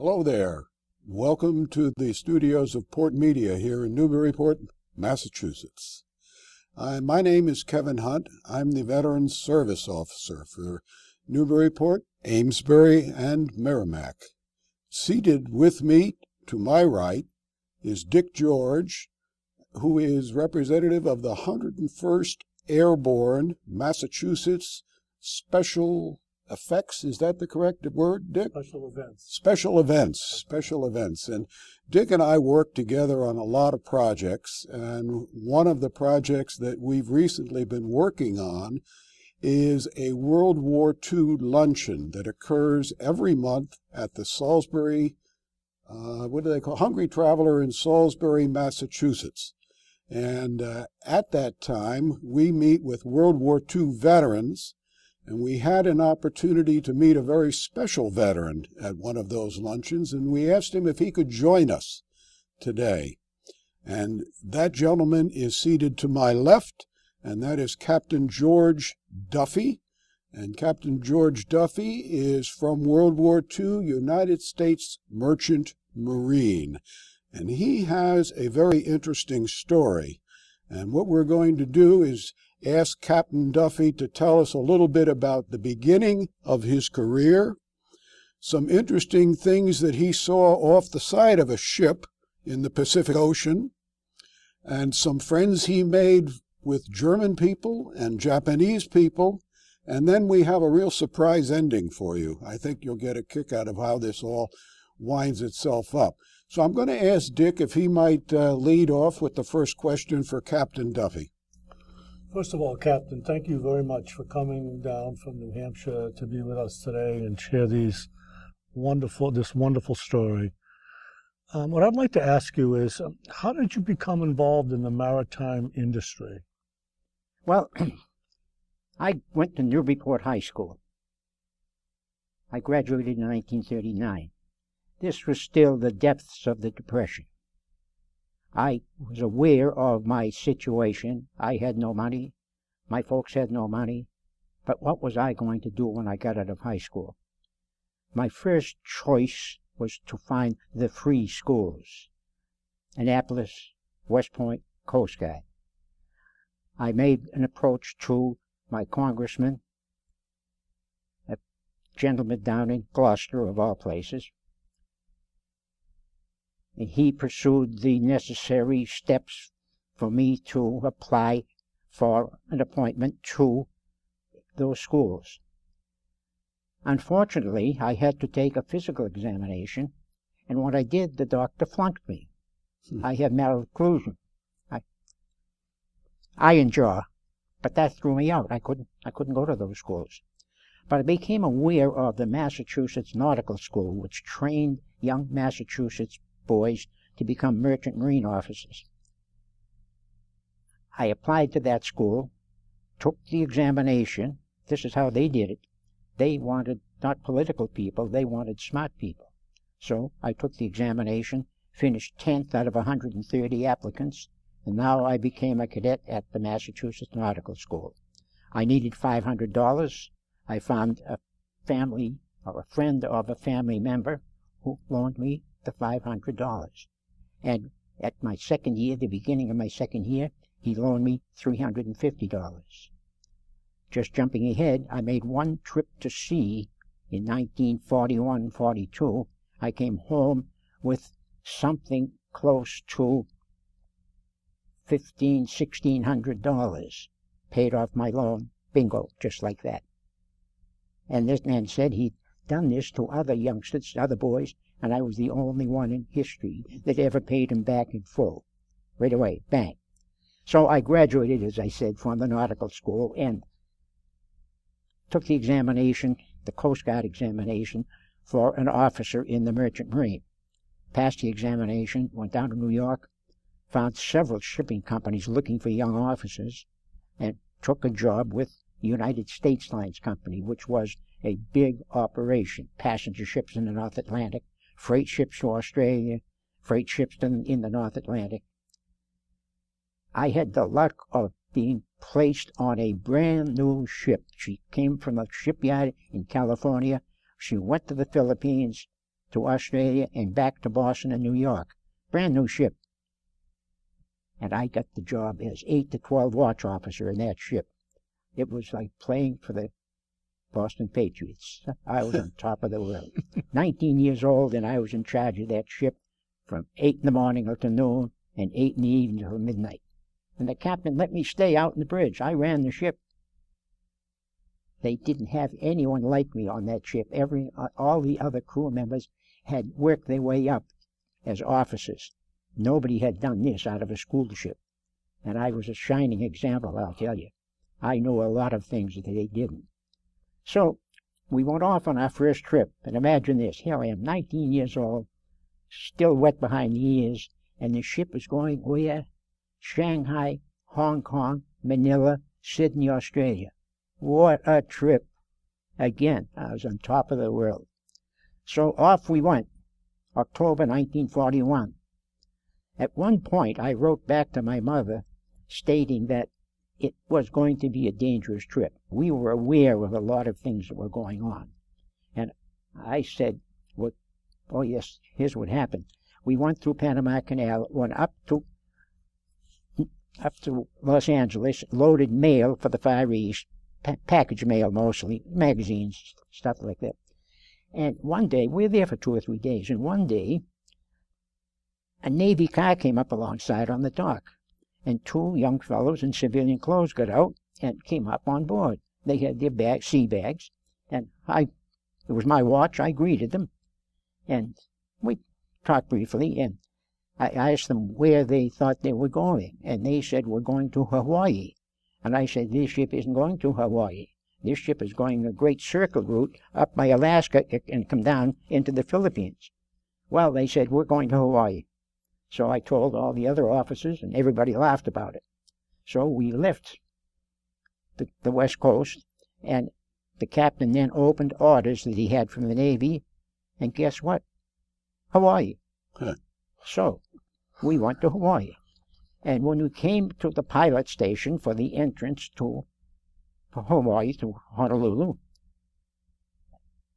Hello there. Welcome to the studios of Port Media here in Newburyport, Massachusetts. My name is Kevin Hunt. I'm the Veterans Service Officer for Newburyport, Amesbury, and Merrimack. Seated with me to my right is Dick George, who is representative of the 101st Airborne Massachusetts Special Effects. Is that the correct word, Dick? Special events. Special events. And Dick and I work together on a lot of projects, and one of the projects that we've recently been working on is a World War II luncheon that occurs every month at the Salisbury, Hungry Traveler in Salisbury, Massachusetts. And at that time, we meet with World War II veterans, and we had an opportunity to meet a very special veteran at one of those luncheons, and we asked him if he could join us today. And that gentleman is seated to my left, and that is Captain George Duffy. And Captain George Duffy is from World War II, United States Merchant Marine. And he has a very interesting story. And what we're going to do is ask Captain Duffy to tell us a little bit about the beginning of his career, some interesting things that he saw off the side of a ship in the Pacific Ocean, and some friends he made with German people and Japanese people. And then we have a real surprise ending for you. I think you'll get a kick out of how this all winds itself up. So I'm going to ask Dick if he might lead off with the first question for Captain Duffy. First of all, Captain, thank you very much for coming down from New Hampshire to be with us today and share this wonderful story. What I'd like to ask you is, how did you become involved in the maritime industry? Well, I went to Newburyport High School. I graduated in 1939. This was still the depths of the Depression. I was aware of my situation. I had no money. My folks had no money. But what was I going to do when I got out of high school? My first choice was to find the free schools. Annapolis, West Point, Coast Guard. I made an approach to my congressman, a gentleman down in Gloucester, of all places. And he pursued the necessary steps for me to apply for an appointment to those schools. Unfortunately, I had to take a physical examination, and when I did, the doctor flunked me. I had malocclusion, eye and jaw, but that threw me out. I couldn't go to those schools. But I became aware of the Massachusetts Nautical School, which trained young Massachusetts boys to become merchant marine officers. I applied to that school, took the examination. This is how they did it. They wanted not political people, they wanted smart people. So I took the examination, finished 10th out of 130 applicants, and now I became a cadet at the Massachusetts Nautical School. I needed $500. I found a family, or a friend of a family member, who loaned me the $500. And at my second year, the beginning of my second year, he loaned me $350. Just jumping ahead, I made one trip to sea in 1941-42. I came home with something close to $1,600, paid off my loan, bingo, just like that. And this man said he'd done this to other youngsters, other boys, and I was the only one in history that ever paid him back in full. Right away, bang. So I graduated, as I said, from the nautical school and took the examination, the Coast Guard examination, for an officer in the Merchant Marine. Passed the examination, went down to New York, found several shipping companies looking for young officers, and took a job with United States Lines Company, which was a big operation. Passenger ships in the North Atlantic, freight ships to Australia, freight ships in the North Atlantic. I had the luck of being placed on a brand new ship. She came from a shipyard in California. She went to the Philippines, to Australia and back to Boston and New York. Brand new ship. And I got the job as 8 to 12 watch officer in that ship. It was like playing for the Boston Patriots. I was on top of the world. 19 years old, and I was in charge of that ship from 8 in the morning until noon and 8 in the evening until midnight. And the captain let me stay out in the bridge. I ran the ship. They didn't have anyone like me on that ship. All the other crew members had worked their way up as officers. Nobody had done this out of a school ship. And I was a shining example, I'll tell you. I knew a lot of things that they didn't. So we went off on our first trip. And imagine this. Here I am, 19 years old, still wet behind the ears. And the ship was going where? Shanghai, Hong Kong, Manila, Sydney, Australia. What a trip. Again, I was on top of the world. So off we went, October 1941. At one point, I wrote back to my mother stating that it was going to be a dangerous trip. We were aware of a lot of things that were going on. And I said, well, oh yes, here's what happened. We went through Panama Canal, went up to Los Angeles, loaded mail for the Far East, package mail mostly, magazines, stuff like that. And one day, we were there for 2 or 3 days, and one day, a Navy car came up alongside on the dock, and 2 young fellows in civilian clothes got out and came up on board. They had their sea bags, and it was my watch. I greeted them, and we talked briefly, and I asked them where they thought they were going, and they said, we're going to Hawaii. And I said, this ship isn't going to Hawaii. This ship is going a great circle route up by Alaska and come down into the Philippines. Well, they said, we're going to Hawaii. So I told all the other officers, and everybody laughed about it. So we left the West Coast, and the captain then opened orders that he had from the Navy, and guess what? Hawaii. Huh. So we went to Hawaii. And when we came to the pilot station for the entrance to Hawaii, to Honolulu,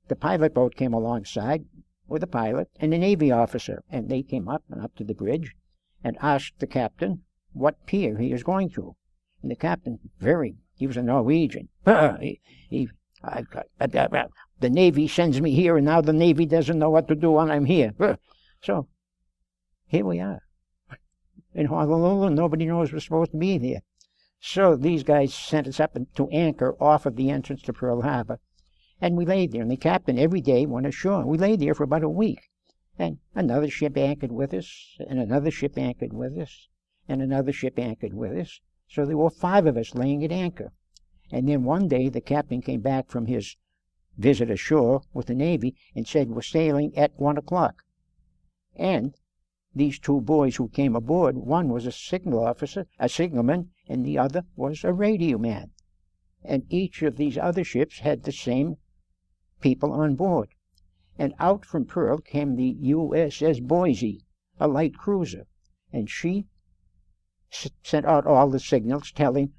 the pilot boat came alongside with a pilot and a Navy officer, and they came up to the bridge and asked the captain what pier he was going to. And the captain, he was a Norwegian. The Navy sends me here, and now the Navy doesn't know what to do when I'm here. So here we are. In Honolulu, nobody knows we're supposed to be there. So these guys sent us up to anchor off of the entrance to Pearl Harbor. And we laid there, and the captain every day went ashore. We laid there for about a week. And another ship anchored with us, and another ship anchored with us, and another ship anchored with us. So there were 5 of us laying at anchor. And then one day the captain came back from his visit ashore with the Navy and said, we're sailing at 1 o'clock. And these 2 boys who came aboard, one was a signal officer, a signalman, and the other was a radio man. And each of these other ships had the same people on board. And out from Pearl came the USS Boise, a light cruiser, and she sent out all the signals telling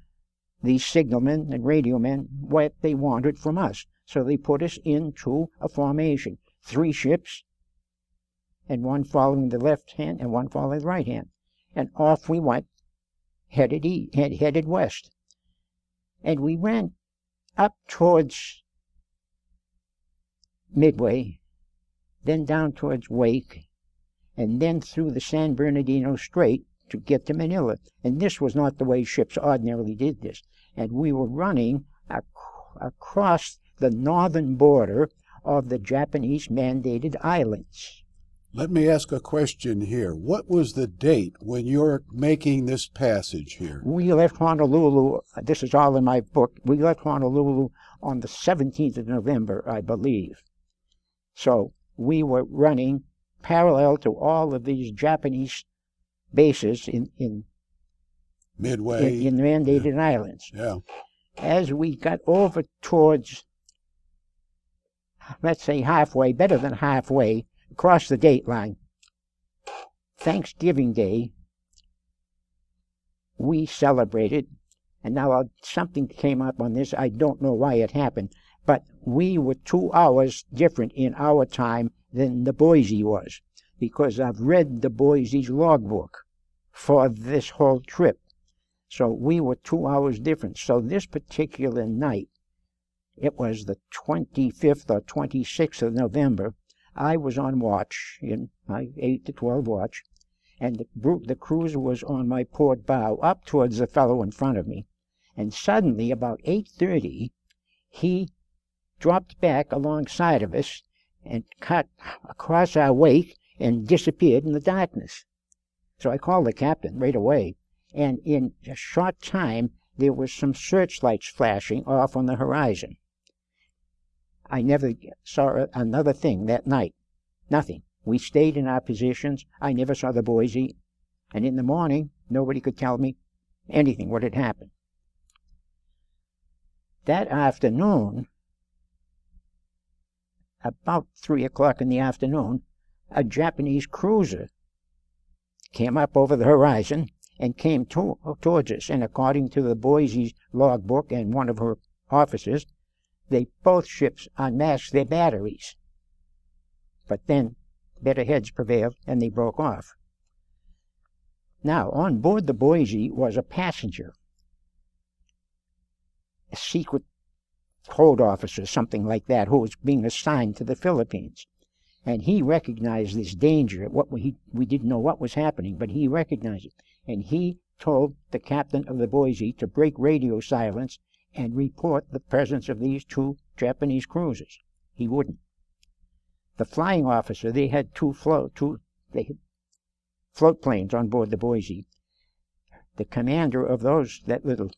these signalmen and radio men what they wanted from us. So they put us into a formation, 3 ships, and one following the left hand and one following the right hand. And off we went, headed west. And we ran up towards Midway, then down towards Wake, and then through the San Bernardino Strait to get to Manila. And this was not the way ships ordinarily did this. And we were running across the northern border of the Japanese mandated islands. Let me ask a question here. What was the date when you're making this passage here? We left Honolulu, this is all in my book, we left Honolulu on the 17th of November, I believe. So we were running parallel to all of these Japanese bases in Midway. In the mandated islands. Yeah. As we got over towards, let's say halfway, better than halfway, across the date line, Thanksgiving Day, we celebrated, and now something came up on this, I don't know why it happened, But we were 2 hours different in our time than the Boise was, because I've read the Boise's logbook for this whole trip. So we were 2 hours different. So this particular night, it was the 25th or 26th of November, I was on watch, in my 8 to 12 watch, and the cruiser was on my port bow up towards the fellow in front of me. And suddenly, about 8:30, he dropped back alongside of us and cut across our wake and disappeared in the darkness. So I called the captain right away, and in a short time there was some searchlights flashing off on the horizon. I never saw another thing that night. Nothing. We stayed in our positions. I never saw the Boise. And in the morning, nobody could tell me anything, what had happened. That afternoon, about 3 o'clock in the afternoon, a Japanese cruiser came up over the horizon and came towards us. And according to the Boise's logbook and one of her officers, both ships unmasked their batteries. But then better heads prevailed and they broke off. Now, on board the Boise was a passenger, a secret code officer, something like that, who was being assigned to the Philippines. And he recognized this danger. We didn't know what was happening, but he recognized it. And he told the captain of the Boise to break radio silence and report the presence of these 2 Japanese cruisers. He wouldn't. The flying officer, they had two float planes on board the Boise. The commander of that little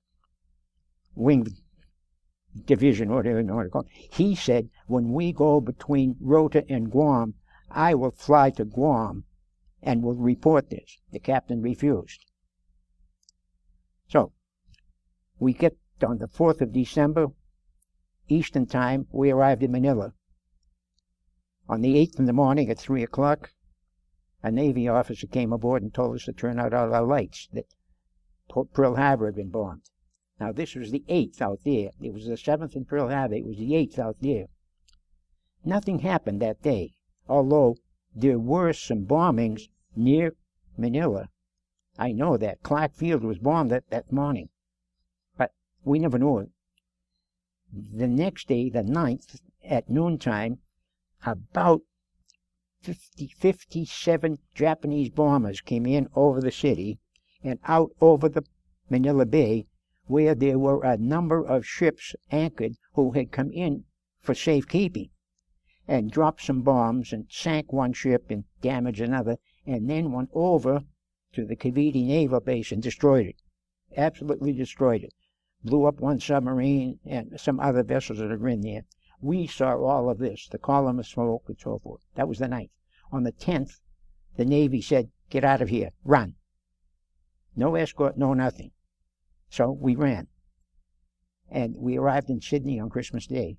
wing division, whatever you want to call it, he said, when we go between Rota and Guam, I will fly to Guam and will report this. The captain refused. So, we get on the 4th of December, Eastern Time, we arrived in Manila. On the 8th in the morning at 3 o'clock, a Navy officer came aboard and told us to turn out all our lights, that Pearl Harbor had been bombed. Now, this was the 8th out there. It was the 7th in Pearl Harbor. It was the 8th out there. Nothing happened that day, although there were some bombings near Manila. I know that. Clark Field was bombed that morning, but we never knew it. The next day, the 9th, at noontime, about 57 Japanese bombers came in over the city and out over the Manila Bay, where there were a number of ships anchored who had come in for safekeeping, and dropped some bombs and sank one ship and damaged another, and then went over to the Cavite Naval Base and destroyed it. Absolutely destroyed it. Blew up one submarine and some other vessels that were in there. We saw all of this, the column of smoke and so forth. That was the 9th. On the 10th, the Navy said, get out of here, run. No escort, no nothing. So we ran. And we arrived in Sydney on Christmas Day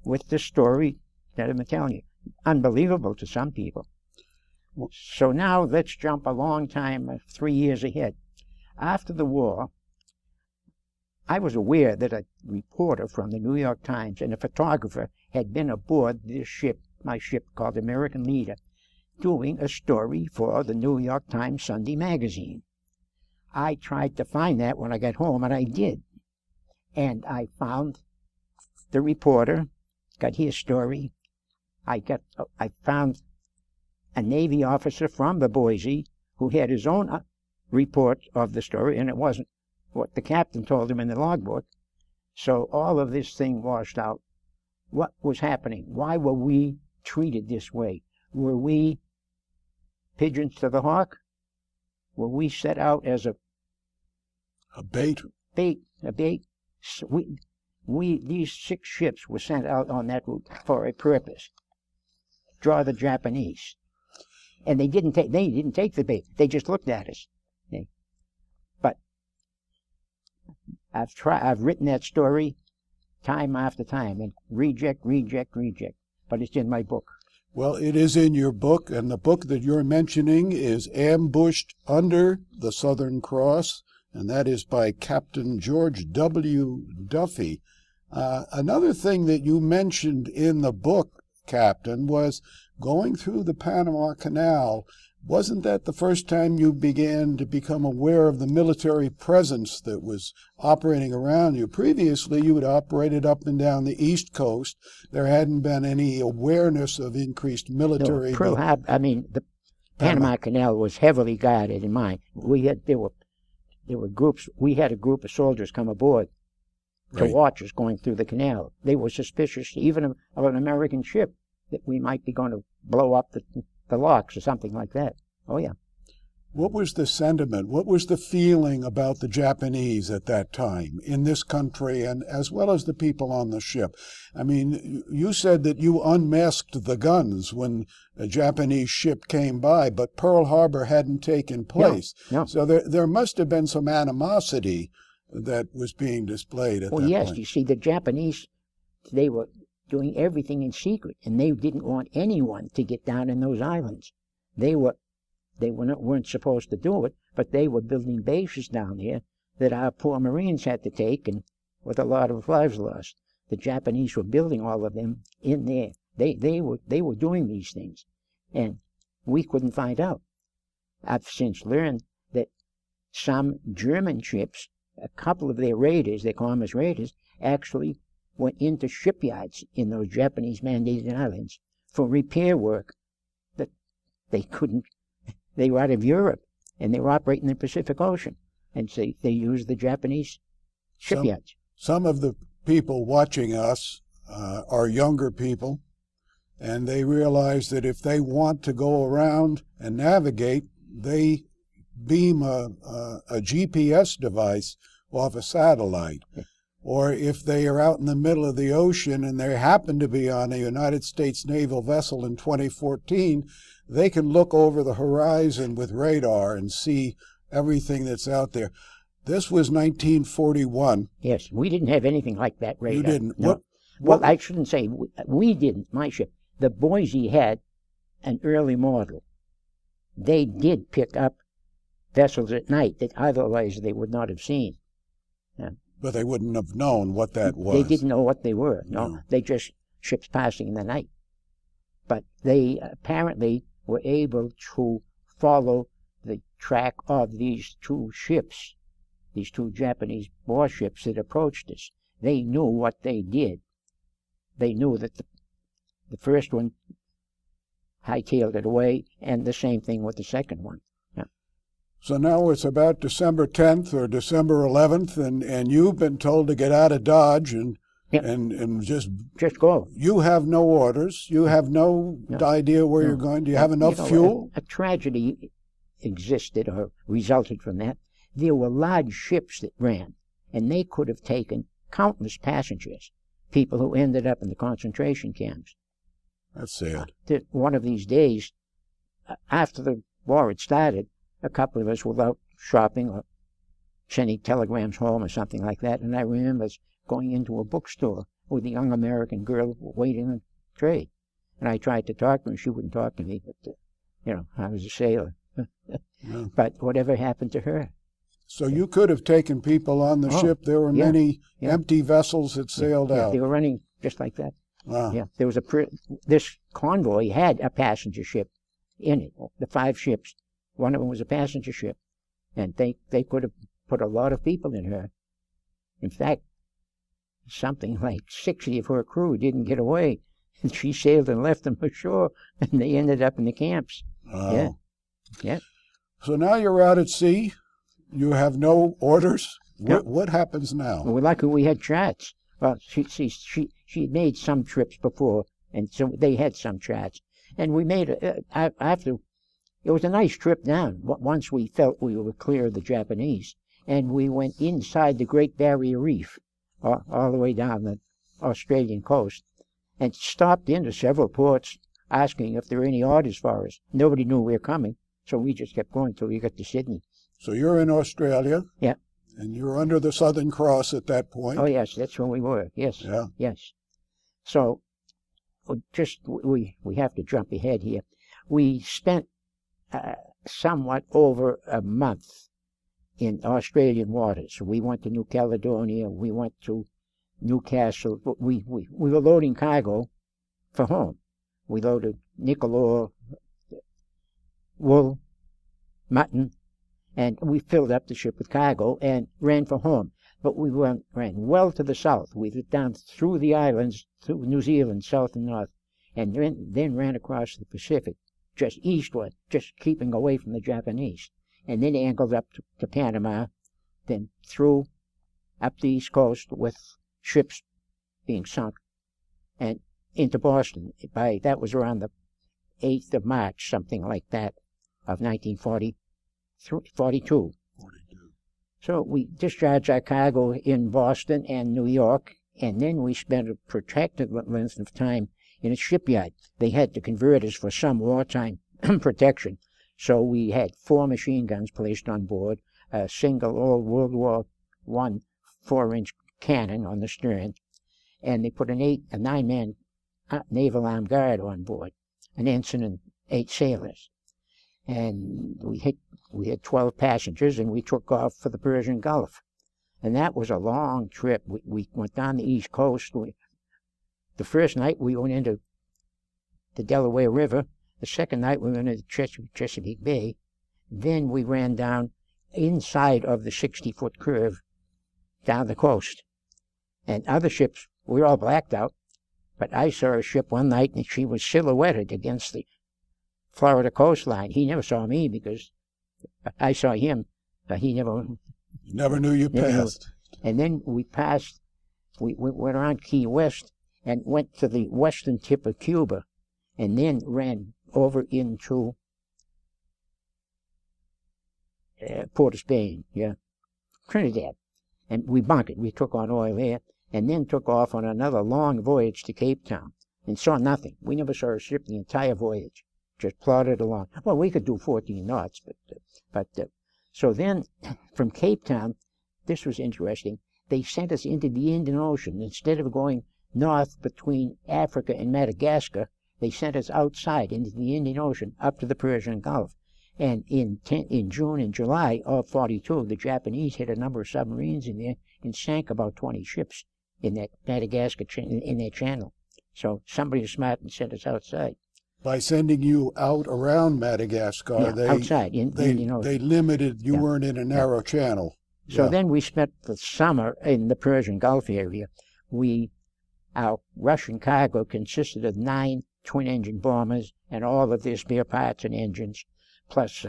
with the story that I'm telling you. Unbelievable to some people. So now let's jump a long time, 3 years ahead. After the war, I was aware that a reporter from the New York Times and a photographer had been aboard this ship, my ship called American Leader, doing a story for the New York Times Sunday magazine. I tried to find that when I got home, and I did. And I found the reporter, got his story. I found a Navy officer from the Boise who had his own report of the story, and it wasn't what the captain told him in the logbook. So all of this thing washed out. What was happening? Why were we treated this way? Were we pigeons to the hawk? Were we set out as a bait? A bait. These 6 ships were sent out on that route for a purpose. Draw the Japanese. And they didn't take the bait. They just looked at us. But I've written that story time after time, and reject. But it's in my book. Well, it is in your book, and the book that you're mentioning is Ambushed Under the Southern Cross, and that is by Captain George W. Duffy. Another thing that you mentioned in the book, Captain, was going through the Panama Canal. Wasn't that the first time you began to become aware of the military presence that was operating around you? Previously, you had operated up and down the East Coast. There hadn't been any awareness of increased military. No, Pearl Harbor, I mean, the Panama Canal was heavily guarded in mine. There were groups. We had a group of soldiers come aboard to watch us going through the canal. They were suspicious even of an American ship, that we might be going to blow up the locks or something like that. Oh, yeah. What was the sentiment? What was the feeling about the Japanese at that time in this country, and as well as the people on the ship? I mean, you said that you unmasked the guns when a Japanese ship came by, but Pearl Harbor hadn't taken place. No. So there must have been some animosity that was being displayed at that point. Yes, you see, the Japanese, they were doing everything in secret, and they didn't want anyone to get down in those islands. They weren't supposed to do it, but they were building bases down there that our poor Marines had to take, and with a lot of lives lost. The Japanese were building all of them in there. They were doing these things, and we couldn't find out. I've since learned that some German ships, a couple of their raiders, they call them as raiders, actually went into shipyards in those Japanese-mandated islands for repair work that they couldn't. They were out of Europe, and they were operating in the Pacific Ocean, and so they used the Japanese shipyards. Some of the people watching us are younger people, and they realize that if they want to go around and navigate, they beam a GPS device off a satellite. Or if they are out in the middle of the ocean and they happen to be on a United States naval vessel in 2014, they can look over the horizon with radar and see everything that's out there. This was 1941. Yes, we didn't have anything like that radar. You didn't? No. Well, I shouldn't say we didn't, my ship. The Boise had an early model. They did pick up vessels at night that otherwise they would not have seen. But they wouldn't have known what that was. They didn't know what they were. No, they just ships passing in the night. But they apparently were able to follow the track of these two ships, these two Japanese warships that approached us. They knew what they did. They knew that the first one hightailed it away, and the same thing with the second one. So now it's about December 10th or December 11th, and you've been told to get out of Dodge and just go. You have no orders. You have no idea where you're going. Do you have enough fuel? A tragedy existed or resulted from that. There were large ships that ran, and they could have taken countless passengers, people who ended up in the concentration camps. That's sad. One of these days, after the war had started, a couple of us were out shopping or sending telegrams home or something like that, and I remember us going into a bookstore with a young American girl waiting on a tray. And I tried to talk to her, and she wouldn't talk to me, but, I was a sailor. But whatever happened to her? So you could have taken people on the ship. There were many empty vessels that sailed out. They were running just like that. Wow. Yeah, there was this convoy had a passenger ship in it, the 5 ships. One of them was a passenger ship, and they could have put a lot of people in her. In fact, something like 60 of her crew didn't get away, and she sailed and left them ashore, and they ended up in the camps. Wow. Yeah. So now you're out at sea. You have no orders. What happens now? Well, lucky we had charts. Well, she had made some trips before, and so they had some charts, and we made after. It was a nice trip down, once we felt we were clear of the Japanese. And we went inside the Great Barrier Reef, all the way down the Australian coast, and stopped into several ports asking if there were any orders for us. Nobody knew we were coming, so we just kept going till we got to Sydney. So you're in Australia? Yeah. And you're under the Southern Cross at that point? Oh, yes, that's where we were, yes. Yeah. Yes. So, we have to jump ahead here. We spent somewhat over a month in Australian waters. We went to New Caledonia, we went to Newcastle. We were loading cargo for home. We loaded nickel ore, wool, mutton, and we filled up the ship with cargo and ran for home. But we ran well to the south. We went down through the islands, through New Zealand, south and north, and then ran across the Pacific, just eastward, just keeping away from the Japanese, and then angled up to Panama, then through up the East Coast with ships being sunk, and into Boston. That was around the 8th of March, something like that, of 1942. So we discharged our cargo in Boston and New York, and then we spent a protracted length of time in a shipyard. They had to convert us for some wartime protection. So we had 4 machine guns placed on board, a single old World War I 4-inch cannon on the stern, and they put a 9-man naval armed guard on board, an ensign and 8 sailors. And we had 12 passengers, and we took off for the Persian Gulf. And that was a long trip. We went down the East Coast. The first night we went into the Delaware River. The second night we went into Chesapeake Bay. Then we ran down inside of the 60-foot curve down the coast. And other ships, we were all blacked out. But I saw a ship one night, and she was silhouetted against the Florida coastline. He never saw me because I saw him, but he never knew you passed. And then we passed, we went around Key West and went to the western tip of Cuba, and then ran over into Port of Spain, Trinidad. And we bunkered. We took on oil there, and then took off on another long voyage to Cape Town, and saw nothing. We never saw a ship the entire voyage. Just plodded along. Well, we could do 14 knots, but so then from Cape Town, this was interesting. They sent us into the Indian Ocean instead of going north between Africa and Madagascar. They sent us outside into the Indian Ocean up to the Persian Gulf. And in June and July of '42, the Japanese hit a number of submarines in there and sank about 20 ships in that Madagascar in that channel. So somebody was smart and sent us outside. By sending you out around Madagascar, outside in Indian Ocean. They limited, you weren't in a narrow channel. So then we spent the summer in the Persian Gulf area. Our Russian cargo consisted of 9 twin-engine bombers and all of their spare parts and engines, plus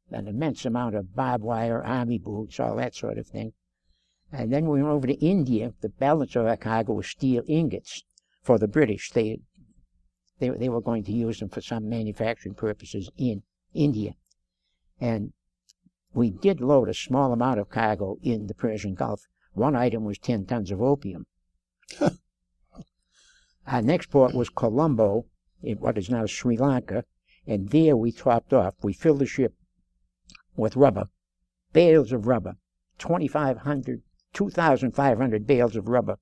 an immense amount of barbed wire, army boots, all that sort of thing. And then we went over to India. The balance of our cargo was steel ingots for the British. They were going to use them for some manufacturing purposes in India. And we did load a small amount of cargo in the Persian Gulf. One item was 10 tons of opium. Our next port was Colombo, in what is now Sri Lanka, and there we topped off. We filled the ship with rubber, bales of rubber, 2,500 bales of rubber.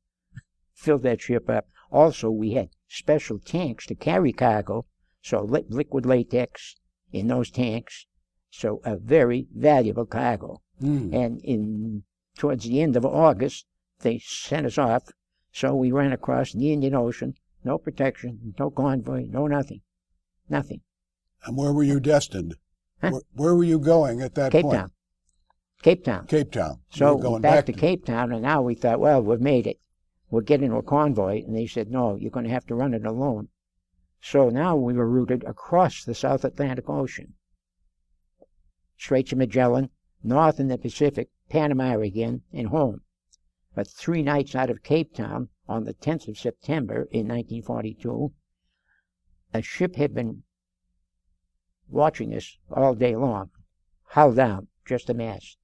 Filled that ship up. Also, we had special tanks to carry cargo, so liquid latex in those tanks, so a very valuable cargo. And towards the end of August, they sent us off, so we ran across the Indian Ocean, no protection, no convoy, no nothing. Nothing. And where were you destined? Huh? Where were you going at that point? Cape Town. Cape Town. So going back to Cape Town, and now we thought, well, we've made it. We'll get into a convoy, and they said, no, you're going to have to run it alone. So now we were routed across the South Atlantic Ocean, Straits of Magellan, north in the Pacific, Panama again, and home. But 3 nights out of Cape Town, on the 10th of September in 1942, a ship had been watching us all day long, hull down, just a mast.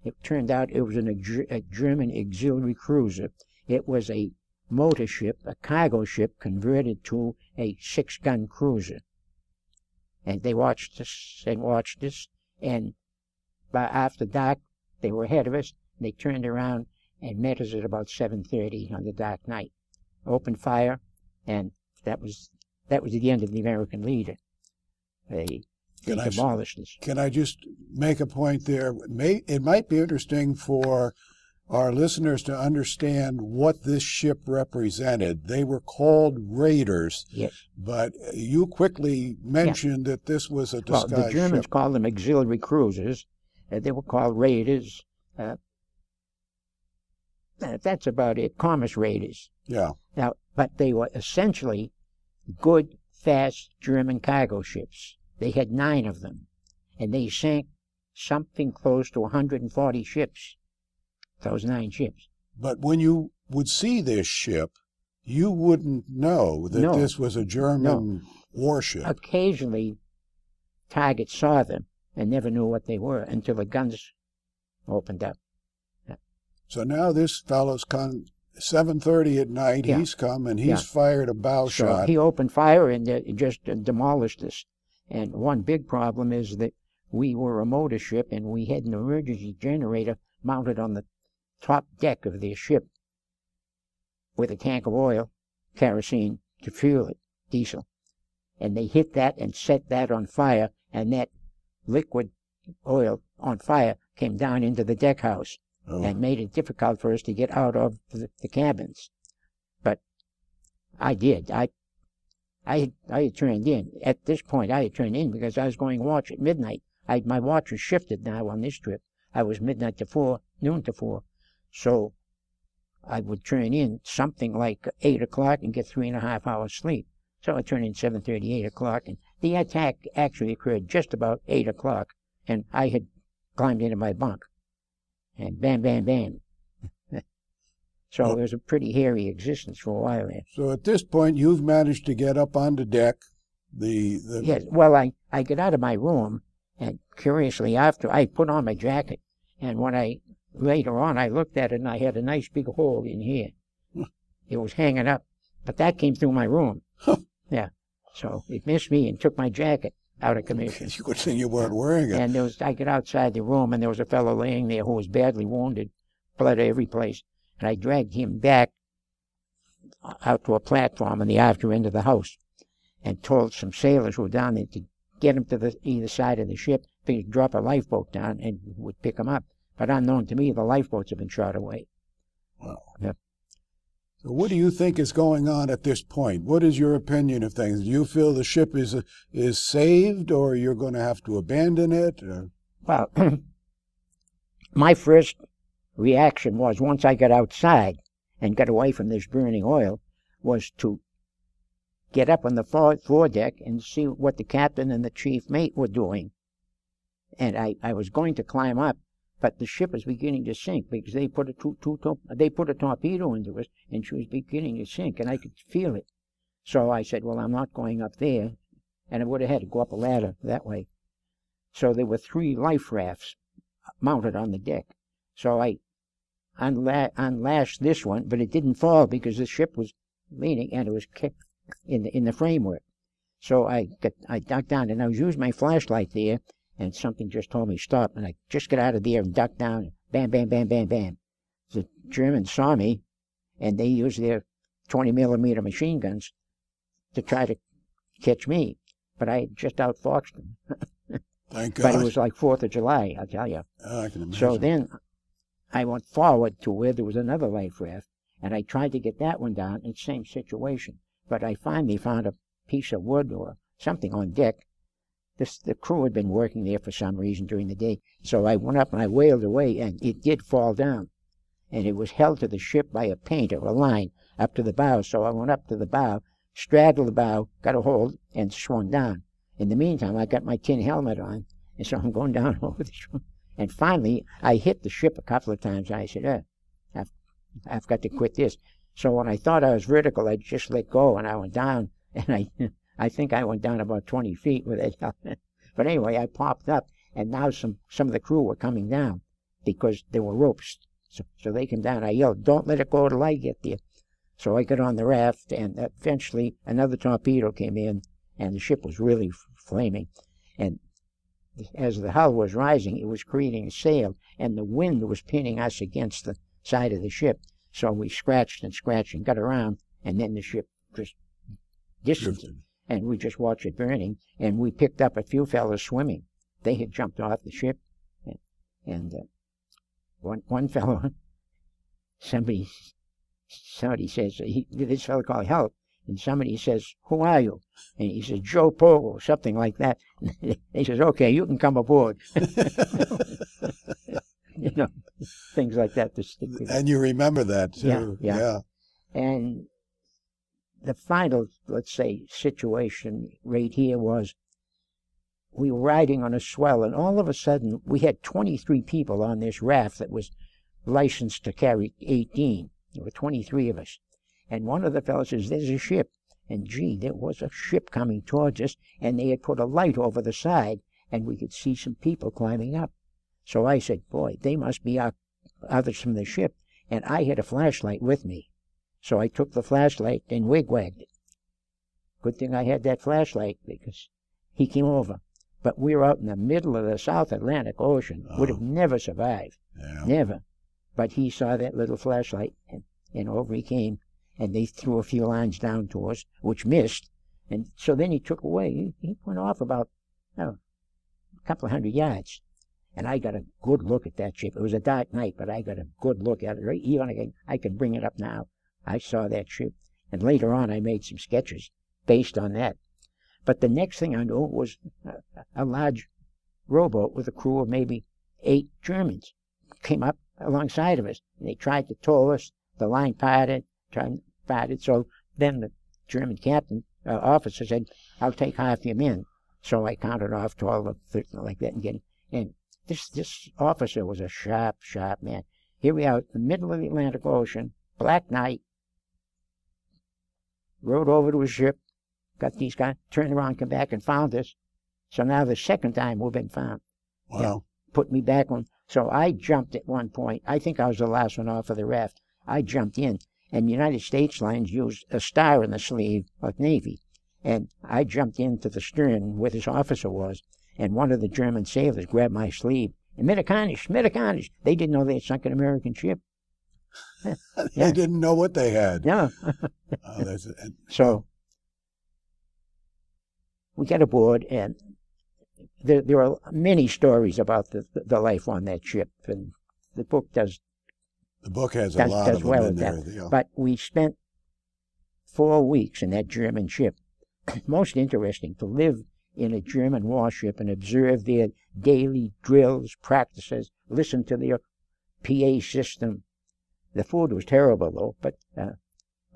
It turned out it was a German auxiliary cruiser. It was a motor ship, a cargo ship, converted to a 6-gun cruiser. And they watched us, and by after dark, they were ahead of us. They turned around and met us at about 7:30 on the dark night. Opened fire, and that was the end of the American leader. They demolished us. Can I just make a point there? It might be interesting for our listeners to understand what this ship represented. They were called raiders, Yes. but you quickly mentioned that this was a disguised Well, the Germans ship. called them auxiliary cruisers. They were called raiders. That's about it, commerce raiders. Yeah. Now, but they were essentially good, fast German cargo ships. They had 9 of them, and they sank something close to 140 ships, those 9 ships. But when you would see this ship, you wouldn't know that this was a German warship. Occasionally, targets saw them and never knew what they were until the guns opened up. So now this fellow's come 7:30 at night. Yeah. He's come and he's fired a bow shot. He opened fire and just demolished us. And one big problem is that we were a motor ship and we had an emergency generator mounted on the top deck of their ship with a tank of oil, kerosene, to fuel it, diesel. And they hit that and set that on fire, and that liquid oil on fire came down into the deck house. And made it difficult for us to get out of the cabins. But I did. I had turned in. At this point, I had turned in because I was going watch at midnight. My watch was shifted now on this trip. I was midnight to 4, noon to 4. So I would turn in something like 8 o'clock and get 3.5 hours sleep. So I turned in 7:30, 8 o'clock. And the attack actually occurred just about 8 o'clock. And I had climbed into my bunk. And bam, bam, bam. So it was a pretty hairy existence for a while there. So at this point, you've managed to get up on the deck. Yes, well, I got out of my room, and curiously after, I put on my jacket, and when later on, I looked at it, and I had a nice big hole in here. It was hanging up, but that came through my room. Yeah, so it missed me and took my jacket out of commission. Good thing you weren't wearing it. And I got outside the room, and there was a fellow laying there who was badly wounded, blood every place. And I dragged him back out to a platform on the after end of the house and told some sailors who were down there to get him to either side of the ship, to drop a lifeboat down and would pick him up. But unknown to me, the lifeboats have been shot away. Wow. Yep. So what do you think is going on at this point? What is your opinion of things? Do you feel the ship is saved, or you're going to have to abandon it? Or? Well, my first reaction was, once I got outside and got away from this burning oil, was to get up on the foredeck and see what the captain and the chief mate were doing. And I was going to climb up, but the ship was beginning to sink because they put a torpedo into us, and she was beginning to sink, and I could feel it. So I said, well, I'm not going up there, and I would have had to go up a ladder that way. So there were 3 life rafts mounted on the deck. So I unlashed this one, but it didn't fall because the ship was leaning and it was kicked in the framework. So I ducked down, and I was using my flashlight there, and something just told me stop, and I just got out of there and ducked down, and bam, bam, bam, bam, bam. The Germans saw me, and they used their 20mm machine guns to try to catch me, but I just outfoxed them. Thank God. But it was like 4th of July, I'll tell you. I can imagine. So then I went forward to where there was another life raft, and I tried to get that one down in the same situation. But I finally found a piece of wood or something on deck. The crew had been working there for some reason during the day. So I went up and I wailed away, and it did fall down. And it was held to the ship by a paint or a line up to the bow. So I went up to the bow, straddled the bow, got a hold, and swung down. In the meantime, I got my tin helmet on, and so I'm going down over the ship. And finally, I hit the ship a couple of times, and I said, I've got to quit this. So when I thought I was vertical, I just let go, and I went down, and I think I went down about 20 feet with it. But anyway, I popped up, and now some of the crew were coming down because there were ropes. So they came down. I yelled, don't let it go till I get there. So I got on the raft, and eventually another torpedo came in, and the ship was really flaming. And as the hull was rising, it was creating a sail, and the wind was pinning us against the side of the ship. So we scratched and got around, and then the ship just distanced, and we just watched it burning. And we picked up a few fellows swimming. They had jumped off the ship, and one fellow, somebody says, this fellow called help, and somebody says, "Who are you?" And he says, "Joe Pogo," something like that. He says, "Okay, you can come aboard." You know, things like that to stick with. And you remember that too. Yeah. And the final, let's say, situation right here was we were riding on a swell, and all of a sudden we had 23 people on this raft that was licensed to carry 18. There were 23 of us. And one of the fellows says, "There's a ship." And gee, there was a ship coming towards us, and they had put a light over the side, and we could see some people climbing up. So I said, "Boy, they must be others from the ship." And I had a flashlight with me. So I took the flashlight and wigwagged it. Good thing I had that flashlight, because he came over. But we were out in the middle of the South Atlantic Ocean. Would have never survived. Yeah. Never. But he saw that little flashlight, and over he came. And they threw a few lines down to us, which missed. And so then he took away. He went off about a couple of 100 yards. And I got a good look at that ship. It was a dark night, but I got a good look at it. Right? Even I can bring it up now. I saw that ship. And later on, I made some sketches based on that. But the next thing I knew was a large rowboat with a crew of maybe 8 Germans came up alongside of us. And they tried to tow us. The line parted. So then the German captain, officer said, "I'll take half your men." So I counted off 12 or 13 like that and this officer was a sharp man. Here we are in the middle of the Atlantic Ocean, black night, rode over to his ship, got these guys, turned around, come back and found us. So now the second time we've been found. Wow. Yeah, put me back on. So I jumped at one point. I think I was the last one off of the raft. I jumped in. And United States lines used a star in the sleeve like Navy. And I jumped into the stern where this officer was, and one of the German sailors grabbed my sleeve. And Amerikanisch. They didn't know they had sunk an American ship. They didn't know what they had. No. That's it. So we got aboard, and there are many stories about the life on that ship, and the book does. The book has a lot of them in there. Yeah. But we spent 4 weeks in that German ship. Most interesting to live in a German warship and observe their daily drills, practices, listen to their PA system. The food was terrible, though, but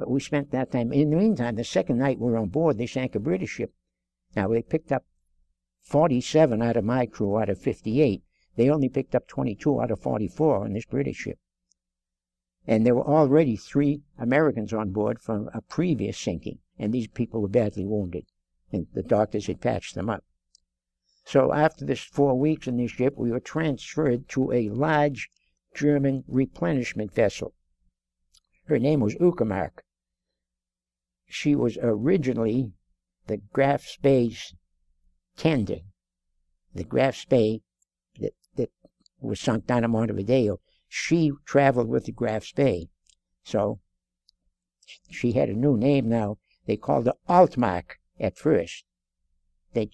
we spent that time. In the meantime, the second night we were on board, they sank a British ship. Now, they picked up 47 out of my crew out of 58. They only picked up 22 out of 44 on this British ship. And there were already 3 Americans on board from a previous sinking, and these people were badly wounded, and the doctors had patched them up. So after this 4 weeks in this ship, we were transferred to a large German replenishment vessel. Her name was Uckermark. She was originally the Graf Spey's tender, the Graf Spey that was sunk down in Montevideo. She traveled with the Graf Spey. So she had a new name now. They called her Altmark at first. When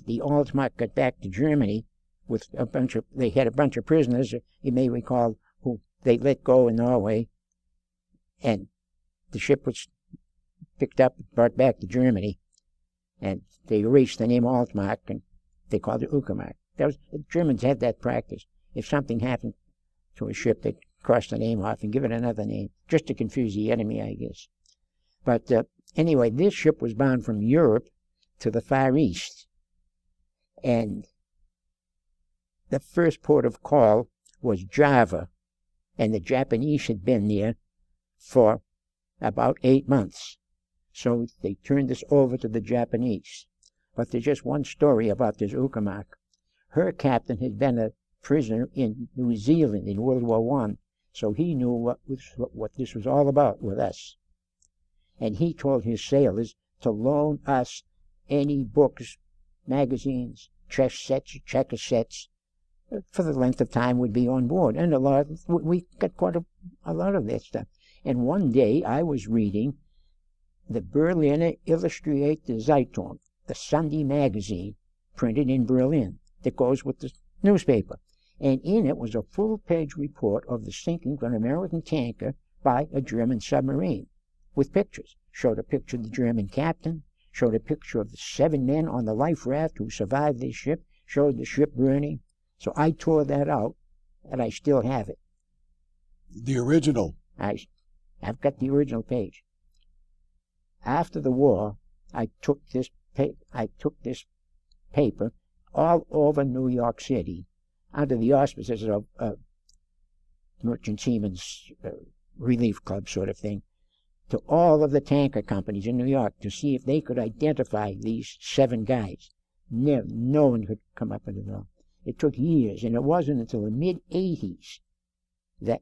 the Altmark got back to Germany with they had a bunch of prisoners, you may recall, who they let go in Norway, and the ship was picked up, brought back to Germany, and they erased the name Altmark and they called it Uckermark. The Germans had that practice. If something happened to a ship, they'd cross the name off and give it another name, just to confuse the enemy, I guess. But anyway, this ship was bound from Europe to the Far East. And the first port of call was Java, and the Japanese had been there for about 8 months. So they turned us over to the Japanese. But there's just one story about this Uckermark. Her captain had been a prisoner in New Zealand in World War I, so he knew what this was all about with us. And he told his sailors to loan us any books, magazines, chess sets, checker sets, for the length of time we'd be on board. And we got quite a lot of that stuff. And one day I was reading the Berliner Illustrierte Zeitung, the Sunday magazine printed in Berlin that goes with the newspaper. And in it was a full-page report of the sinking of an American tanker by a German submarine, with pictures. Showed a picture of the German captain, showed a picture of the 7 men on the life raft who survived this ship, showed the ship burning. So I tore that out, and I still have it. The original. I've got the original page. After the war, I took this paper all over New York City under the auspices of Merchant Seamen's Relief Club sort of thing, to all of the tanker companies in New York to see if they could identify these 7 guys. No one could come up with it all. It took years, and it wasn't until the mid-'80s that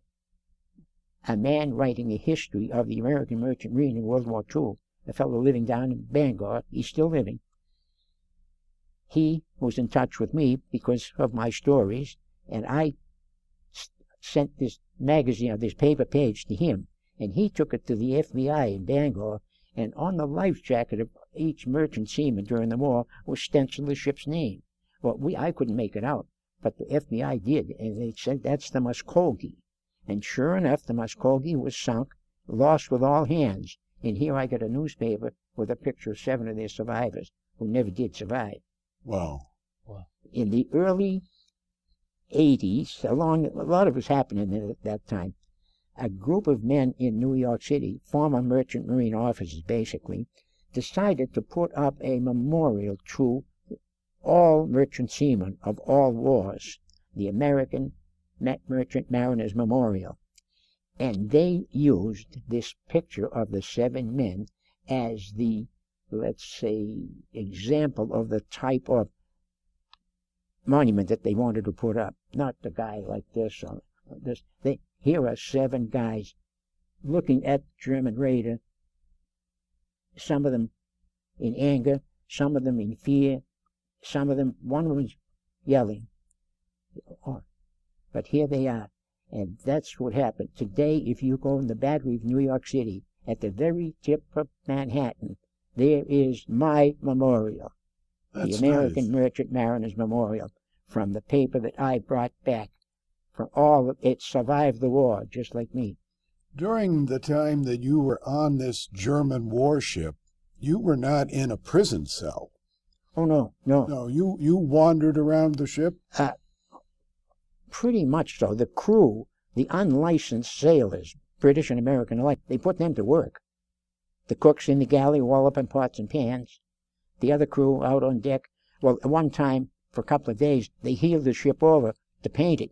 a man writing a history of the American Merchant Marine in World War II, a fellow living down in Bangor, he's still living, he was in touch with me because of my stories, and I sent this magazine, this paper page to him, and he took it to the FBI in Bangor, and on the life jacket of each merchant seaman during the war was stenciled the ship's name. Well, I couldn't make it out, but the FBI did, and they said that's the Muskogee. And sure enough, the Muskogee was sunk, lost with all hands, and here I got a newspaper with a picture of 7 of their survivors who never did survive. Wow. In the early 80s, a lot of was happening at that time, a group of men in New York City, former merchant marine officers basically, decided to put up a memorial to all merchant seamen of all wars, the American Merchant Mariners Memorial. And they used this picture of the 7 men as the, let's say, example of the type of monument that they wanted to put up. Not the guy like this or this. Here are 7 guys looking at the German raider, some of them in anger, some of them in fear, some of them, one of them was yelling. But here they are, and that's what happened. Today, if you go in the Battery of New York City, at the very tip of Manhattan, there is my memorial, That's the American nice. Merchant Mariners Memorial, from the paper that I brought back. From all of it survived the war, just like me. During the time that you were on this German warship, you were not in a prison cell. Oh, no. No, you wandered around the ship? Pretty much so. The crew, the unlicensed sailors, British and American alike, they put them to work. The cooks in the galley were all up in pots and pans. The other crew out on deck. Well, at one time, for a couple of days, they heeled the ship over to paint it.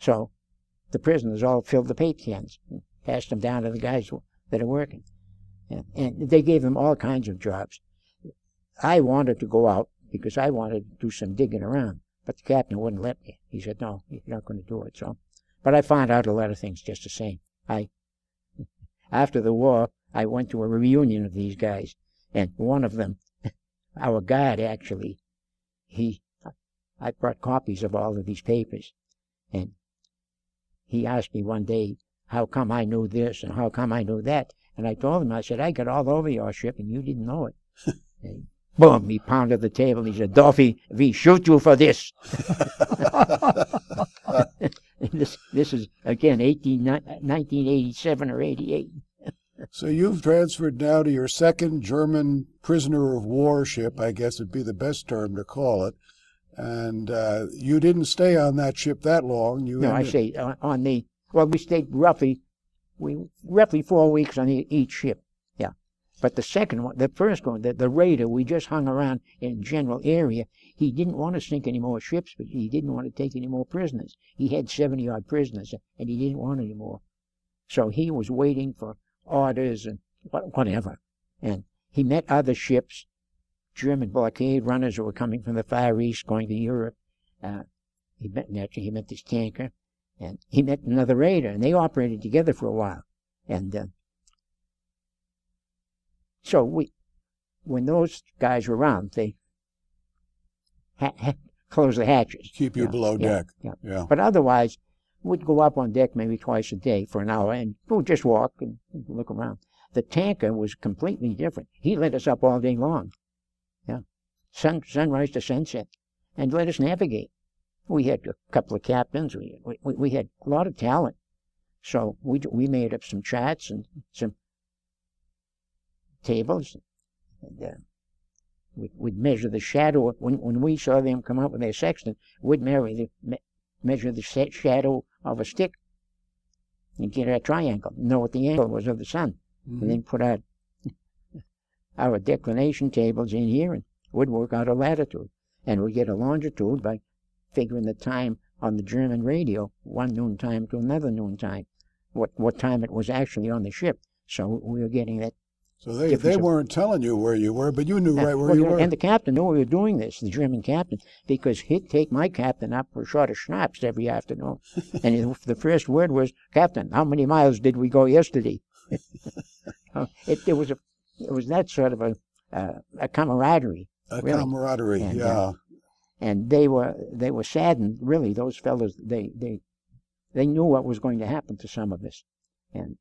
So the prisoners all filled the paint cans and passed them down to the guys that are working. And they gave them all kinds of jobs. I wanted to go out because I wanted to do some digging around, but the captain wouldn't let me. He said, no, you're not going to do it. So, but I found out a lot of things just the same. After the war, I went to a reunion of these guys, and one of them, our guard actually, I brought copies of all of these papers, and he asked me one day, how come I knew this and how come I knew that? And I told him, I said, I got all over your ship and you didn't know it. And boom, he pounded the table. He said, Duffy, we shoot you for this. This is, again, 1987 or 88. So you've transferred now to your second German prisoner of war ship, I guess would be the best term to call it. And you didn't stay on that ship that long. I say on the, well, we stayed roughly 4 weeks on each ship. Yeah. But the second one, the first one, the raider, we just hung around in general area. He didn't want to sink any more ships, but he didn't want to take any more prisoners. He had 70-odd prisoners, and he didn't want any more. So he was waiting for orders and whatever. And he met other ships, German blockade runners who were coming from the Far East going to Europe. He met this tanker, and he met another raider, and they operated together for a while. And so when those guys were around, they closed the hatches. Keep you below deck. Yeah. But otherwise, we'd go up on deck maybe twice a day for an hour, and we'd just walk and look around. The tanker was completely different. He let us up all day long. Yeah. Sunrise to sunset, and let us navigate. We had a couple of captains. We had a lot of talent. So we made up some charts and some tables. And, we'd measure the shadow. When we saw them come up with their sextant, we'd measure the shadow of a stick and get a triangle, know what the angle was of the sun, and then put our declination tables in here, and we'd work out a latitude. And we'd get a longitude by figuring the time on the German radio, one noon time to another noon time, what time it was actually on the ship. So we were getting that. So they weren't telling you where you were, but you knew right where you were. And the captain knew we were doing this, the German captain, because he'd take my captain up for a shot of schnapps every afternoon. And the first word was, "Captain, how many miles did we go yesterday?" It was that sort of a camaraderie. A really. Camaraderie, And, yeah. And they were saddened, really, those fellows. They knew what was going to happen to some of us. And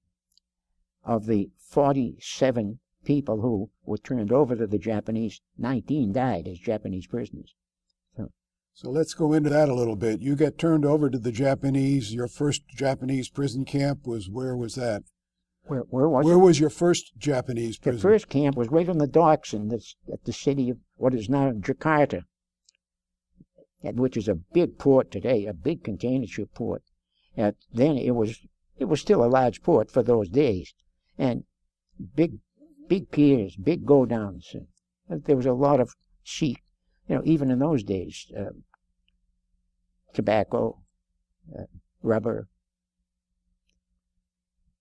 of the 47 people who were turned over to the Japanese, 19 died as Japanese prisoners. So let's go into that a little bit. You get turned over to the Japanese. Your first Japanese prison camp where was that? Where was it? Where was your first Japanese prison? The first camp was right on the docks at the city of what is now Jakarta, which is a big port today, a big container ship port. Then it was still a large port for those days, and big piers, big go-downs. There was a lot of sea, even in those days, tobacco, rubber,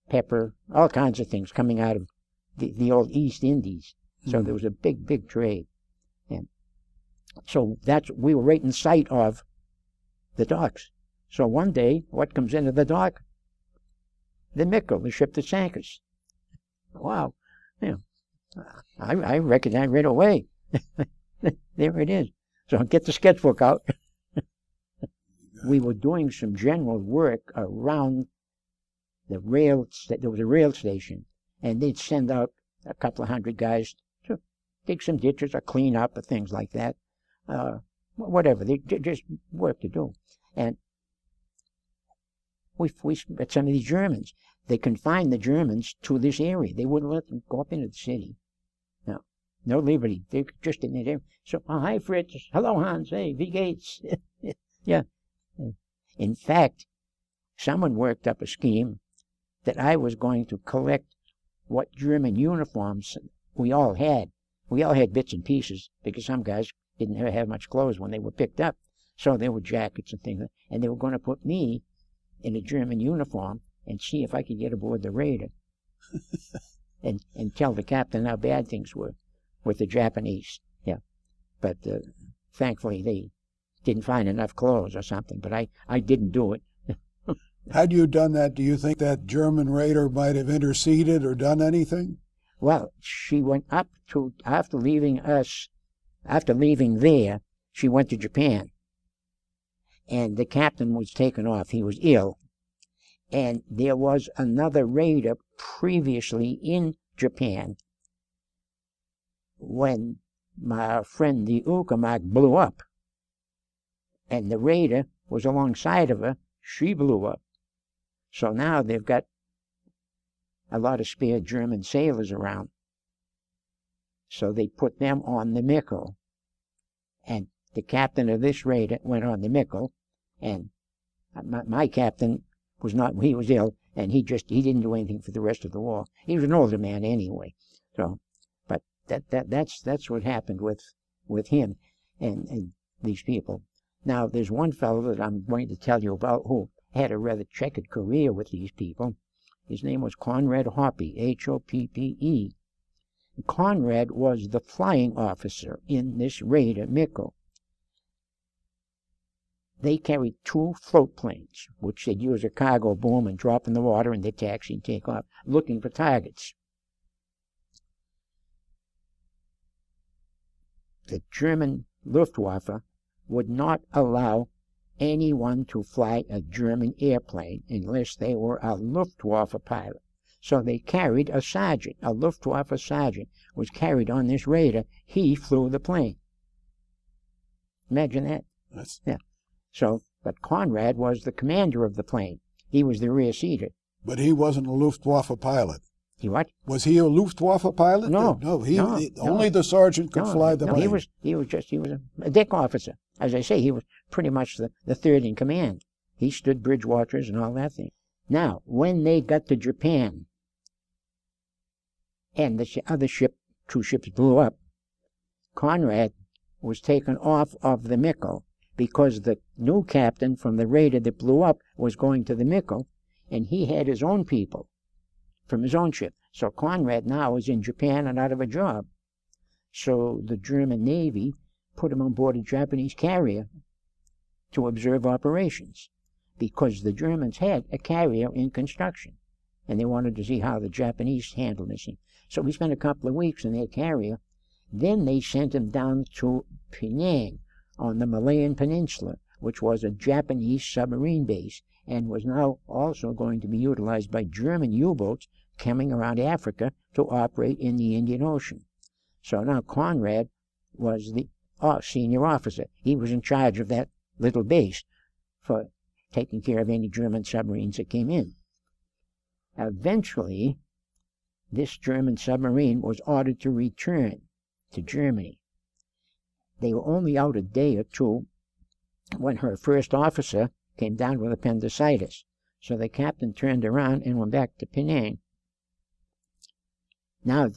pepper, all kinds of things coming out of the old East Indies. So there was a big trade. And so we were right in sight of the docks. So one day, what comes into the dock? The Mikko, the ship that sank us. Wow. I recognized right away. There it is. So get the sketchbook out. We were doing some general work around the rail. There was a rail station, and they'd send out a couple of hundred guys to dig some ditches or clean up or things like that. Whatever. They just work to do. And we met some of these Germans. They confined the Germans to this area. They wouldn't let them go up into the city. No liberty. They're just in that area. So, hi, Fritz. Hello, Hans. Hey, wie geht's? Yeah. In fact, someone worked up a scheme that I was going to collect what German uniforms we all had. We all had bits and pieces because some guys didn't have much clothes when they were picked up. So there were jackets and things. And they were going to put me in a German uniform and see if I could get aboard the raider and tell the captain how bad things were with the Japanese. Yeah. But thankfully they didn't find enough clothes or something. But I didn't do it. Had you done that, do you think that German raider might have interceded or done anything? Well, she went up to, after leaving there, she went to Japan. And the captain was taken off. He was ill. And there was another raider previously in Japan when my friend the Uckermark blew up. And the raider was alongside of her. She blew up. So now they've got a lot of spare German sailors around. So they put them on the Mikko. And the captain of this raider went on the Mikko. And my captain was not, he was ill, and he didn't do anything for the rest of the war. He was an older man anyway. So, but that's what happened with him and these people. Now, there's one fellow that I'm going to tell you about who had a rather checkered career with these people. His name was Conrad Hoppe, H-O-P-P-E. Conrad was the flying officer in this raider, Mikko. They carried 2 float planes, which they'd use a cargo boom and drop in the water, and they'd taxi and take off, looking for targets. The German Luftwaffe would not allow anyone to fly a German airplane unless they were a Luftwaffe pilot. So they carried a sergeant, a Luftwaffe sergeant, was carried on this raider. He flew the plane. Imagine that. That's... Yeah. So, but Conrad was the commander of the plane. He was the rear seater. But he wasn't a Luftwaffe pilot. He what? Was he a Luftwaffe pilot? No. Only the sergeant could fly the plane. He was a deck officer. As I say, he was pretty much the third in command. He stood bridge watchers and all that thing. Now, when they got to Japan, and the other ship, 2 ships blew up, Conrad was taken off of the Mickle because the new captain from the raider that blew up was going to the Mickle, and he had his own people from his own ship. So Conrad now is in Japan and out of a job. So the German Navy put him on board a Japanese carrier to observe operations, because the Germans had a carrier in construction, and they wanted to see how the Japanese handled this thing. So he spent a couple of weeks in their carrier. Then they sent him down to Penang on the Malayan Peninsula, which was a Japanese submarine base, and was now also going to be utilized by German U-boats coming around Africa to operate in the Indian Ocean. So now Conrad was the senior officer. He was in charge of that little base for taking care of any German submarines that came in. Eventually, this German submarine was ordered to return to Germany. They were only out a day or two when her first officer came down with appendicitis. So the captain turned around and went back to Penang. Now,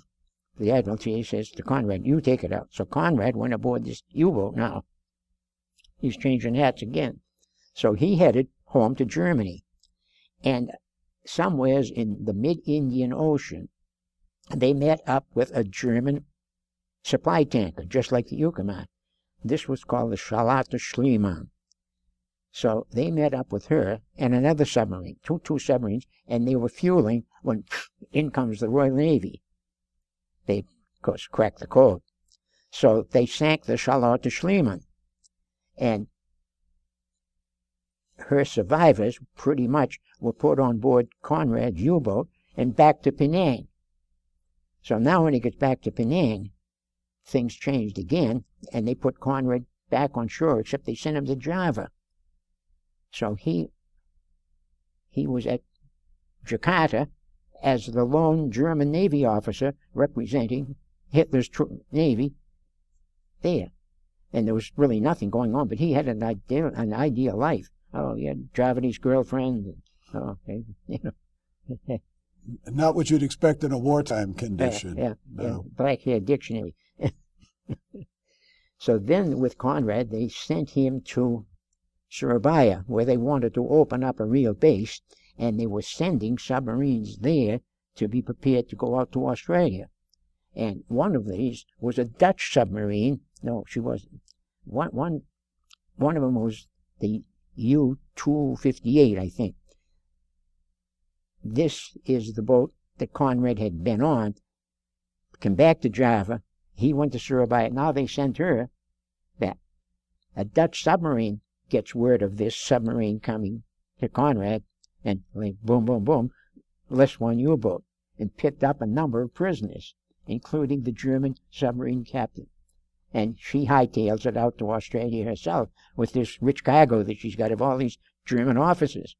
the Admiralty says to Conrad, you take it out. So Conrad went aboard this U-boat now. He's changing hats again. So he headed home to Germany. And somewheres in the mid-Indian Ocean, they met up with a German supply tanker, just like the Yucatan. This was called the Charlotte Schliemann. So they met up with her and another submarine, two submarines, and they were fueling when in comes the Royal Navy. They, of course, cracked the code. So they sank the Charlotte Schliemann. And her survivors pretty much were put on board Conrad's U-boat and back to Penang. So now when he gets back to Penang, things changed again, and they put Conrad back on shore, except they sent him to Java. So he was at Jakarta as the lone German Navy officer representing Hitler's Navy there. And there was really nothing going on, but he had an ideal life. Oh, he had a Javanese girlfriend. And, not what you'd expect in a wartime condition. Yeah, black hair dictionary. So then with Conrad, they sent him to Surabaya, where they wanted to open up a real base, and they were sending submarines there to be prepared to go out to Australia. And one of these was a Dutch submarine. No, she wasn't. One of them was the U-258, I think. This is the boat that Conrad had been on, came back to Java. He went to Surabaya. Now they sent her back. A Dutch submarine gets word of this submarine coming to Conrad, and like boom, boom, boom, lists one U-boat and picked up a number of prisoners, including the German submarine captain. And she hightails it out to Australia herself with this rich cargo that she's got of all these German officers.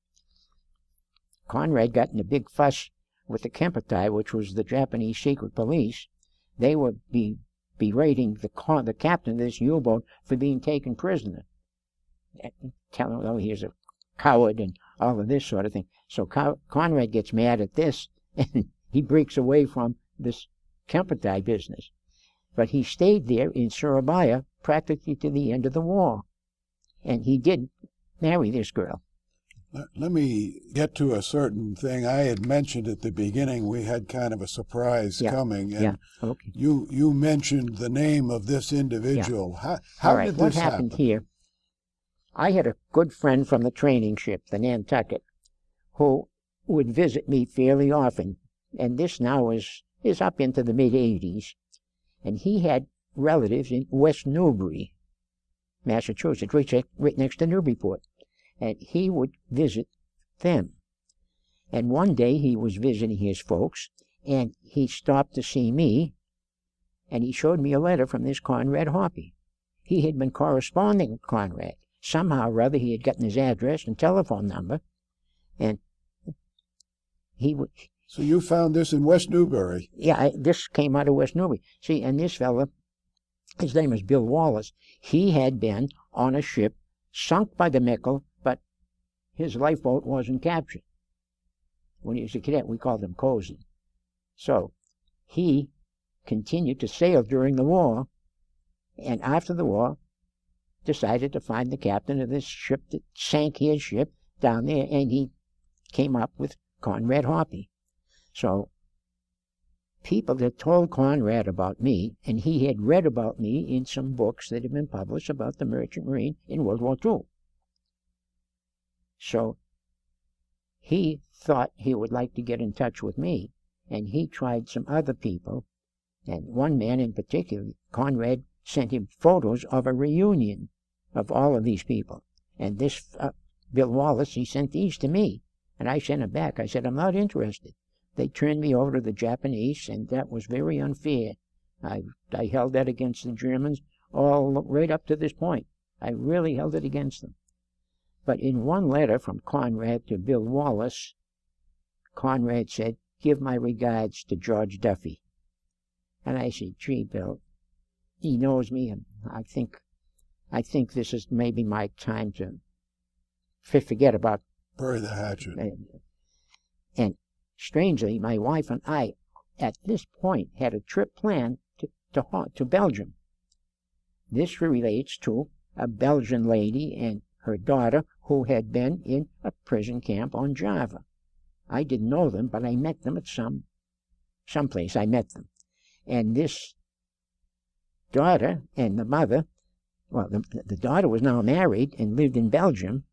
Conrad got in a big fuss with the Kempeitai, which was the Japanese secret police. They were berating the captain of this U-boat for being taken prisoner, telling him, oh, he's a coward and all of this sort of thing. So Conrad gets mad at this, and he breaks away from this Kempeitai business. But he stayed there in Surabaya practically to the end of the war. And he did marry this girl. Let me get to a certain thing. I had mentioned at the beginning we had kind of a surprise coming. And okay. You mentioned the name of this individual. How did this what happened here? I had a good friend from the training ship, the Nantucket, who would visit me fairly often. And this now is up into the mid-'80s. And he had relatives in West Newbury, Massachusetts, right next to Newburyport. And he would visit them. And one day he was visiting his folks, and he stopped to see me, and he showed me a letter from this Conrad Hoppy. He had been corresponding with Conrad. somehow or other he had gotten his address and telephone number, and he would. So you found this in West Newbury? Yeah, this came out of West Newbury. See, and this fella, his name was Bill Wallace. He had been on a ship sunk by the Mickle, but his lifeboat wasn't captured. When he was a cadet, we called him Cozy. So he continued to sail during the war, and after the war, decided to find the captain of this ship that sank his ship down there, and he came up with Conrad Hoppy. So people had told Conrad about me, and he had read about me in some books that had been published about the Merchant Marine in World War II. So he thought he would like to get in touch with me, and he tried some other people, and one man in particular, Conrad, sent him photos of a reunion of all of these people. And this Bill Wallace, he sent these to me, and I sent them back. I said, I'm not interested. They turned me over to the Japanese, and that was very unfair. I held that against the Germans all right up to this point. I really held it against them. But in one letter from Conrad to Bill Wallace, Conrad said, give my regards to George Duffy. And I said, gee, Bill, he knows me, and I think this is maybe my time to forget about... Bury the hatchet. And strangely, my wife and I, at this point, had a trip planned to Belgium. This relates to a Belgian lady and her daughter who had been in a prison camp on Java. I didn't know them, but I met them at some place. I met them. And this daughter and the mother, well, the daughter was now married and lived in Belgium,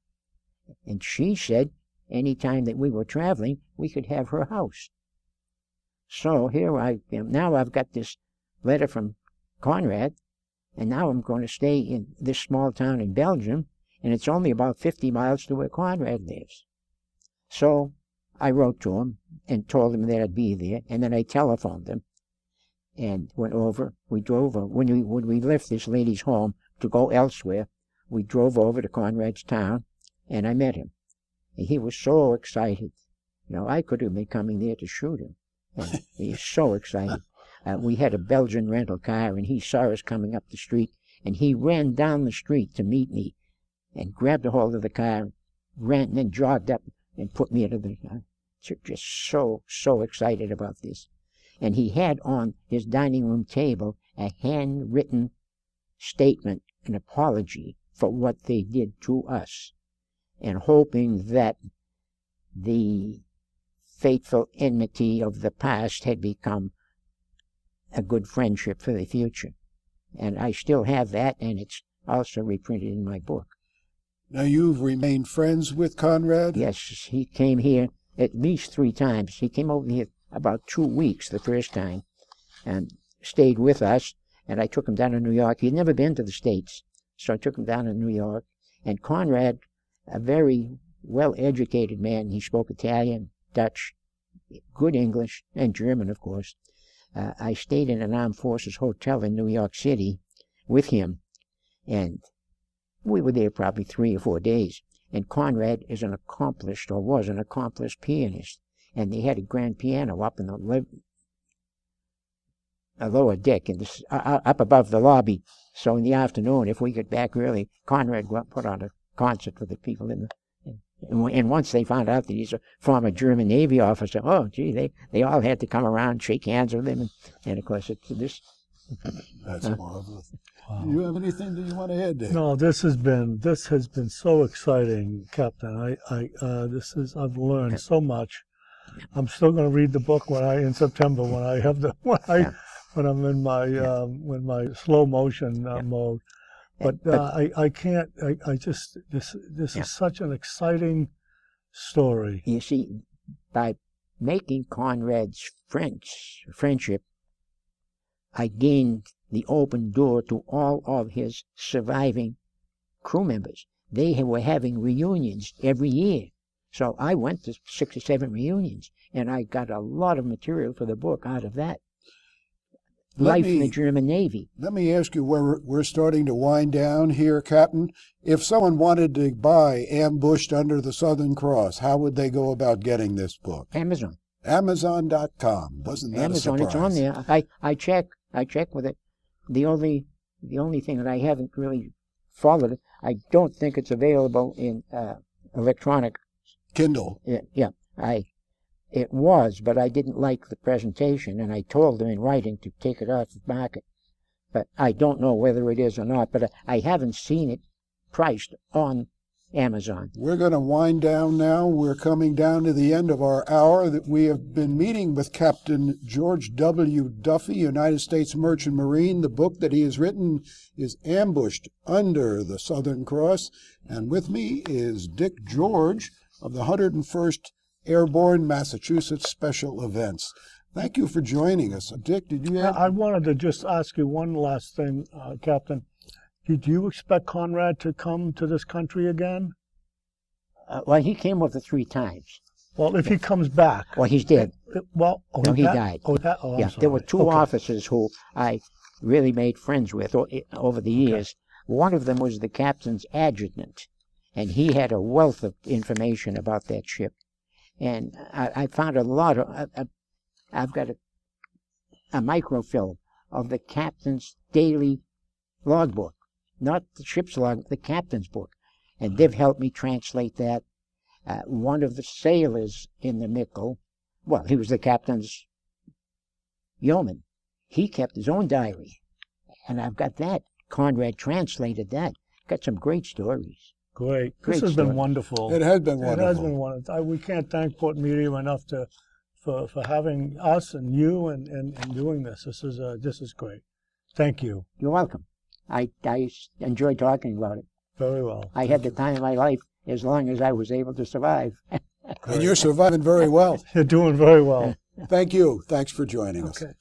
and she said any time that we were traveling, we could have her house. So here I am. Now I've got this letter from Conrad, and now I'm going to stay in this small town in Belgium, and it's only about 50 miles to where Conrad lives. So I wrote to him and told him that I'd be there, and then I telephoned him and went over. We drove over. When we left this lady's home to go elsewhere, we drove over to Conrad's town, and I met him. And he was so excited. You know, I could have been coming there to shoot him. And he was so excited. We had a Belgian rental car, and he saw us coming up the street, and he ran down the street to meet me and grabbed a hold of the car, ran, and then jogged up and put me into the car. Just so excited about this. And he had on his dining room table a handwritten statement, an apology for what they did to us, and hoping that the fateful enmity of the past had become a good friendship for the future. And I still have that, and it's also reprinted in my book. Now, you've remained friends with Conrad? Yes, he came here at least 3 times. He came over here about 2 weeks the first time and stayed with us, and I took him down to New York. He'd never been to the States, so I took him down to New York. And Conrad, a very well-educated man, he spoke Italian, Dutch, good English, and German, of course. I stayed in an armed forces hotel in New York City with him, and we were there probably 3 or 4 days. And Conrad is an accomplished, or was an accomplished pianist, and they had a grand piano up in the lower deck, in this, up above the lobby. So in the afternoon, if we got back early, Conrad put on a concert for the people in the. And once they found out that he's a former German Navy officer, oh, gee, they all had to come around, shake hands with him, and of course, it's this. That's marvelous. Wow. Do you have anything that you want to add, Dave? No, this has been so exciting, Captain. I've learned so much. I'm still going to read the book in September when I have when I'm in my slow motion mode. But I can't. This is such an exciting story. You see, by making Conrad's friendship, I gained the open door to all of his surviving crew members. They were having reunions every year. So I went to 6 or 7 reunions, and I got a lot of material for the book out of that. life in the German Navy. Let me ask you, where we're starting to wind down here, Captain. If someone wanted to buy Ambushed Under the Southern Cross, how would they go about getting this book? Amazon. Amazon.com. Wasn't that Amazon, a it's on surprise? there. I check with it. The only thing that I haven't really followed it, I don't think it's available in electronic. Kindle. Yeah, it was, but I didn't like the presentation, and I told them in writing to take it off the market. But I don't know whether it is or not, but I haven't seen it priced on Amazon. We're going to wind down now. We're coming down to the end of our hour. That we have been meeting with Captain George W. Duffy, United States Merchant Marine. The book that he has written is Ambushed Under the Southern Cross. And with me is Dick George of the 101st Airborne Massachusetts Special Events. Thank you for joining us. Dick, did you have... I wanted to just ask you one last thing, Captain. Did you expect Conrad to come to this country again? Well, he came over 3 times. Well, if he comes back... Well, he's dead. Well, no, he died. I'm yeah, sorry. There were 2 officers who I really made friends with over the years. Okay. One of them was the captain's adjutant, and he had a wealth of information about that ship. And I found a lot of... I've got a microfilm of the captain's daily logbook. Not the ship's log, the captain's book. And they've helped me translate that. One of the sailors in the Mickle, well, he was the captain's yeoman. He kept his own diary. And I've got that. Conrad translated that. Got some great stories. Great. This has been wonderful. It has been wonderful. It has been wonderful. We can't thank Port Medium enough for having us and you and doing this. This is great. Thank you. You're welcome. I enjoyed talking about it. Very well. I had the time of my life as long as I was able to survive. And you're surviving very well. You're doing very well. Thank you. Thanks for joining us. Okay.